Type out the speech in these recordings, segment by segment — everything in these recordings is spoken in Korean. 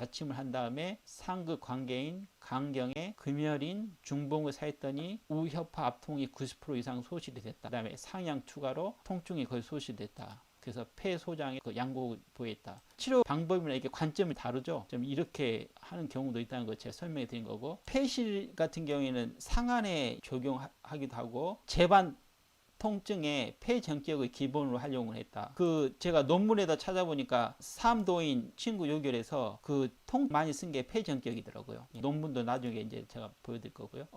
자침을 한 다음에 상극 관계인 강경에 금혈인 중봉을 사했더니 우협파 압통이 90% 이상 소실이 됐다. 그 다음에 상향 추가로 통증이 거의 소실됐다. 그래서 폐 소장에 그 양곡을 보였다. 치료 방법이나 이게 관점이 다르죠. 좀 이렇게 하는 경우도 있다는 걸 제가 설명해 드린 거고, 폐실 같은 경우에는 상안에 적용하기도 하고 재반 통증에 폐전격을 기본으로 활용을 했다. 제가 논문에다 찾아보니까 삼도인 친구 요결에서 통 많이 쓴 게 폐전격이더라고요. 논문도 나중에 이제 제가 보여드릴 거고요.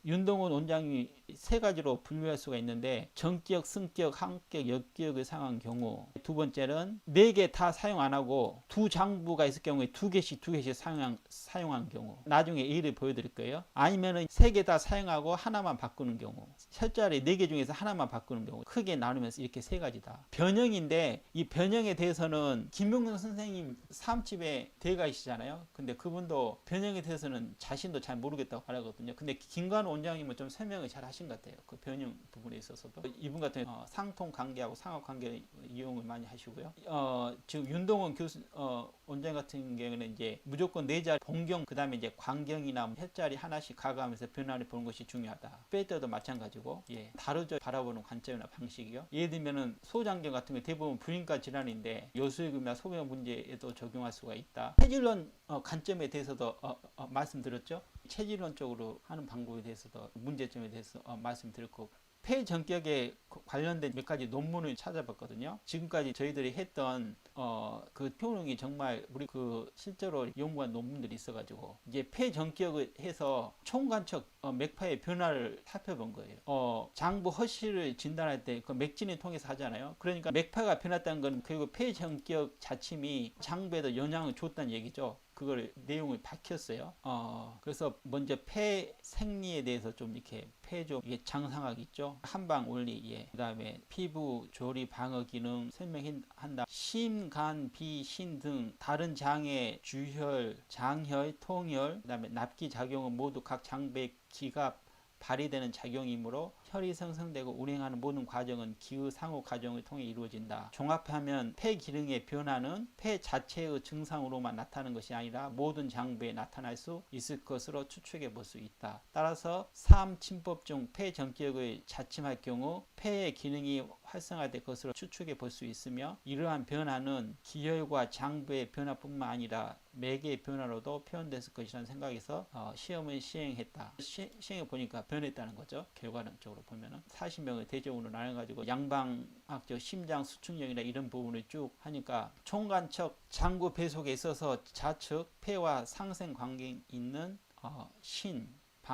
윤동훈 원장이 세 가지로 분류할 수가 있는데, 전격, 승격, 항격, 역격을 사용한 경우, 두 번째는 네 개 다 사용 안 하고 두 장부가 있을 경우에 두 개씩 사용한 경우, 나중에 A를 보여드릴 거예요. 아니면은 세 개 다 사용하고 하나만 바꾸는 경우, 혈자리 네 개 중에서 하나만 바꾸는 경우, 크게 나누면서 이렇게 세 가지다. 변형인데 이 변형에 대해서는 김용근 선생님 사암집에 대가이시잖아요. 근데 그분도 변형에 대해서는 자신도 잘 모르겠다고 말하거든요. 근데 김관우 원장님은 좀 설명을 잘 하신 것 같아요. 그 변형 부분에 있어서도. 이분 같은 경우 상통 관계하고 상하 관계 이용을 많이 하시고요. 지금 윤동원 교수 원장 같은 경우는 이제 무조건 네 자리 본경, 그 다음에 이제 광경이나 혈자리 하나씩 가감해서 변화를 보는 것이 중요하다. 뺄 때도 마찬가지고, 다르죠. 바라보는 관점이나 방식이요. 예를 들면은 소장경 같은 게 대부분 부인과 질환인데 요술금이나 소변 문제에도 적용할 수가 있다. 체질론 관점에 대해서도 말씀드렸죠. 체질론적으로 하는 방법에 대해서도 문제점에 대해서 말씀드릴 거고, 폐전격에 관련된 몇 가지 논문을 찾아봤거든요. 지금까지 저희들이 했던 그 효능이 정말 우리 실제로 연구한 논문들이 있어가지고, 이제 폐전격을 해서 총관측 맥파의 변화를 살펴본 거예요. 장부 허실을 진단할 때 그 맥진을 통해서 하잖아요. 그러니까 맥파가 변했다는 건 그리고 폐전격 자침이 장부에도 영향을 줬다는 얘기죠. 그걸 내용을 밝혔어요. 그래서 먼저 폐 생리에 대해서 좀 이렇게 이게 장상학 있죠. 한방 원리, 그 다음에 피부 조리 방어 기능 설명한다. 심, 간, 비, 신 등 다른 장의 주혈, 장혈, 통혈, 그 다음에 납기 작용은 모두 각 장부의 기가 발휘되는 작용이므로 혈이 생성되고 운행하는 모든 과정은 기의 상호 과정을 통해 이루어진다. 종합하면 폐 기능의 변화는 폐 자체의 증상으로만 나타나는 것이 아니라 모든 장부에 나타날 수 있을 것으로 추측해 볼 수 있다. 따라서 사암침법 중 폐전격을 자침할 경우 폐의 기능이 활성화될 것으로 추측해 볼 수 있으며, 이러한 변화는 기혈과 장부의 변화뿐만 아니라 맥의 변화로도 표현됐을 것이라는 생각에서 시험을 시행했다. 시행해 보니까 변했다는 거죠. 결과론적으로 보면은 40명을 대조군으로 나눠가지고 양방학적 심장 수축력이나 이런 부분을 쭉 하니까 총간척 장부 배속에 있어서 좌측 폐와 상생 관계 있는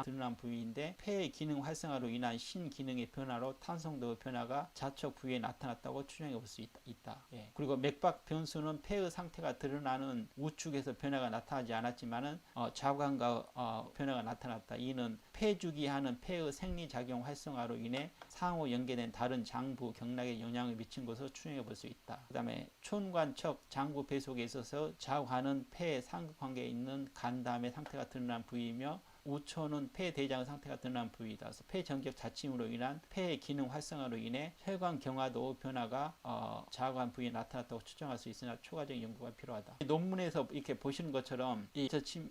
드러난 부위인데, 폐의 기능 활성화로 인한 신기능의 변화로 탄성도의 변화가 좌측 부위에 나타났다고 추정해 볼 수 있다. 그리고 맥박 변수는 폐의 상태가 드러나는 우측에서 변화가 나타나지 않았지만은 좌관과 변화가 나타났다. 이는 폐주기하는 폐의 생리작용 활성화로 인해 상호 연계된 다른 장부 경락에 영향을 미친 것으로 추정해 볼 수 있다. 그 다음에 촌관척 장부 배속에 있어서 좌우하는 폐의 상극관계에 있는 간 다음에 상태가 드러난 부위이며, 우초는 폐대장 상태가 드러난 부위이다. 그래서 폐전격 자침으로 인한 폐의 기능 활성화로 인해 혈관 경화도 변화가 좌관 부위에 나타났다고 추정할 수 있으나 추가적인 연구가 필요하다. 논문에서 이렇게 보시는 것처럼 이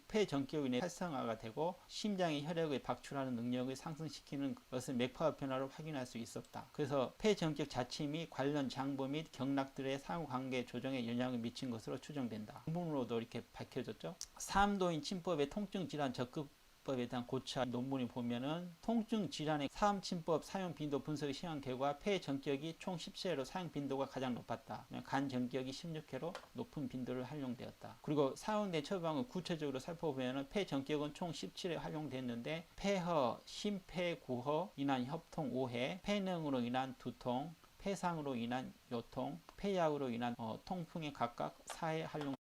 폐전격으로 인해 활성화가 되고 심장의 혈액을 박출하는 능력을 상승시키는 것을 맥파 변화로 확인할 수 있었다. 그래서 폐전격 자침이 관련 장부 및 경락들의 상호관계 조정에 영향을 미친 것으로 추정된다. 논문으로도 이렇게 밝혀졌죠. 사암도인 침법의 통증 질환 적극 법에 대한 고차 논문을 보면은 통증 질환의 사암침법 사용 빈도 분석을 시행한 결과 폐 전격이 총 10회로 사용 빈도가 가장 높았다. 간 전격이 16회로 높은 빈도를 활용되었다. 그리고 사용된 처방을 구체적으로 살펴보면은 폐 전격은 총 17회 활용됐는데, 폐허, 심폐구허 인한 협통 5회, 폐능으로 인한 두통, 폐상으로 인한 요통, 폐약으로 인한 통풍에 각각 4회 활용.